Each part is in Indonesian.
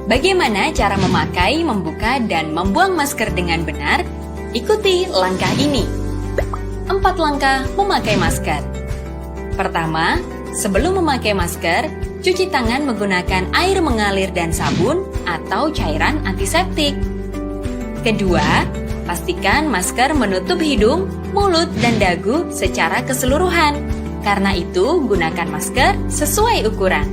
Bagaimana cara memakai, membuka, dan membuang masker dengan benar? Ikuti langkah ini. 4 langkah memakai masker. Pertama, sebelum memakai masker, cuci tangan menggunakan air mengalir dan sabun atau cairan antiseptik. Kedua, pastikan masker menutup hidung, mulut, dan dagu secara keseluruhan. Karena itu, gunakan masker sesuai ukuran.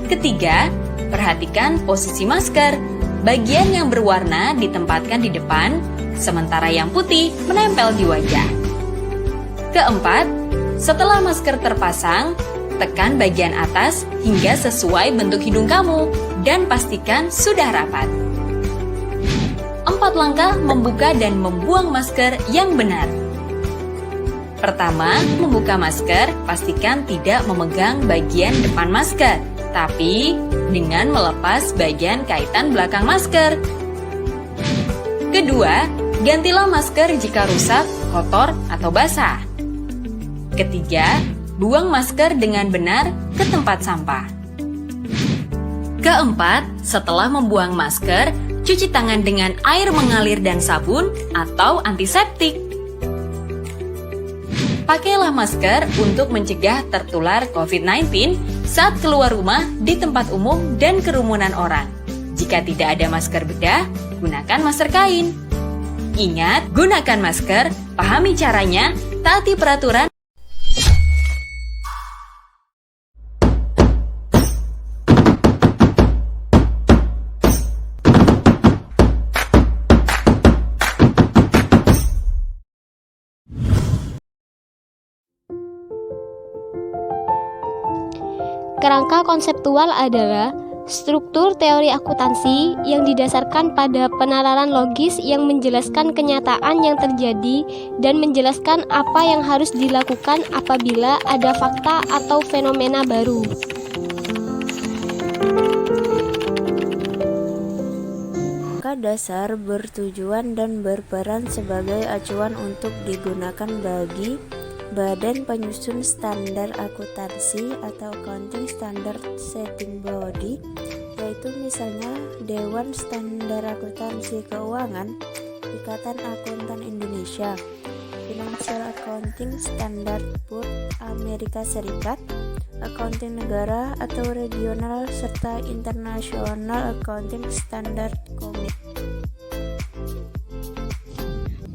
Ketiga, perhatikan posisi masker. Bagian yang berwarna ditempatkan di depan, sementara yang putih menempel di wajah. Keempat, setelah masker terpasang, tekan bagian atas hingga sesuai bentuk hidung kamu dan pastikan sudah rapat. 4 langkah membuka dan membuang masker yang benar. Pertama, membuka masker, pastikan tidak memegang bagian depan masker, tapi dengan melepas bagian kaitan belakang masker. Kedua, gantilah masker jika rusak, kotor, atau basah. Ketiga, buang masker dengan benar ke tempat sampah. Keempat, setelah membuang masker, cuci tangan dengan air mengalir dan sabun atau antiseptik. Pakailah masker untuk mencegah tertular COVID-19 saat keluar rumah di tempat umum dan kerumunan orang. Jika tidak ada masker bedah, gunakan masker kain. Ingat, gunakan masker, pahami caranya, taati peraturan. Kerangka konseptual adalah struktur teori akuntansi yang didasarkan pada penalaran logis yang menjelaskan kenyataan yang terjadi dan menjelaskan apa yang harus dilakukan apabila ada fakta atau fenomena baru. Kerangka dasar bertujuan dan berperan sebagai acuan untuk digunakan bagi Badan Penyusun Standar Akuntansi atau Accounting Standard Setting Body, yaitu misalnya Dewan Standar Akuntansi Keuangan, Ikatan Akuntan Indonesia, Financial Accounting Standard Board Amerika Serikat, Accounting Negara atau Regional, serta International Accounting Standard Committee.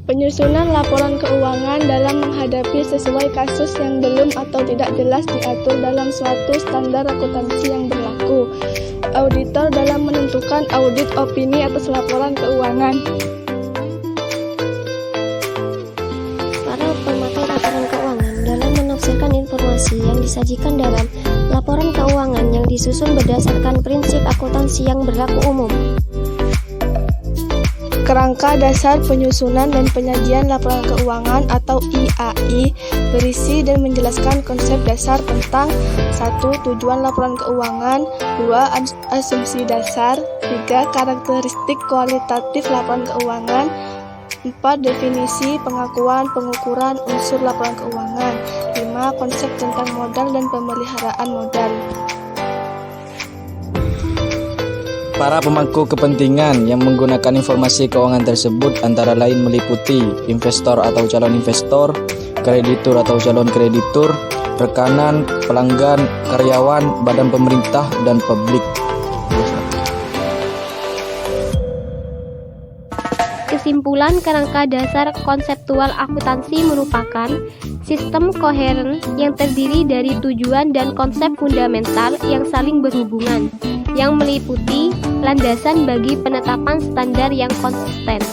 Penyusunan laporan keuangan dalam menghadapi sesuai kasus yang belum atau tidak jelas diatur dalam suatu standar akuntansi yang berlaku. Auditor dalam menentukan audit opini atas laporan keuangan. Para pemakai laporan keuangan dalam menafsirkan informasi yang disajikan dalam laporan keuangan yang disusun berdasarkan prinsip akuntansi yang berlaku umum. Kerangka dasar penyusunan dan penyajian laporan keuangan atau IAI berisi dan menjelaskan konsep dasar tentang 1. Tujuan laporan keuangan, 2. Asumsi dasar, 3. Karakteristik kualitatif laporan keuangan, 4. Definisi, pengakuan, pengukuran unsur laporan keuangan, 5. Konsep tentang modal dan pemeliharaan modal. Para pemangku kepentingan yang menggunakan informasi keuangan tersebut antara lain meliputi investor atau calon investor, kreditur atau calon kreditur, rekanan, pelanggan, karyawan, badan pemerintah, dan publik. Kesimpulan, kerangka dasar konseptual akuntansi merupakan sistem koheren yang terdiri dari tujuan dan konsep fundamental yang saling berhubungan, yang meliputi landasan bagi penetapan standar yang konsisten.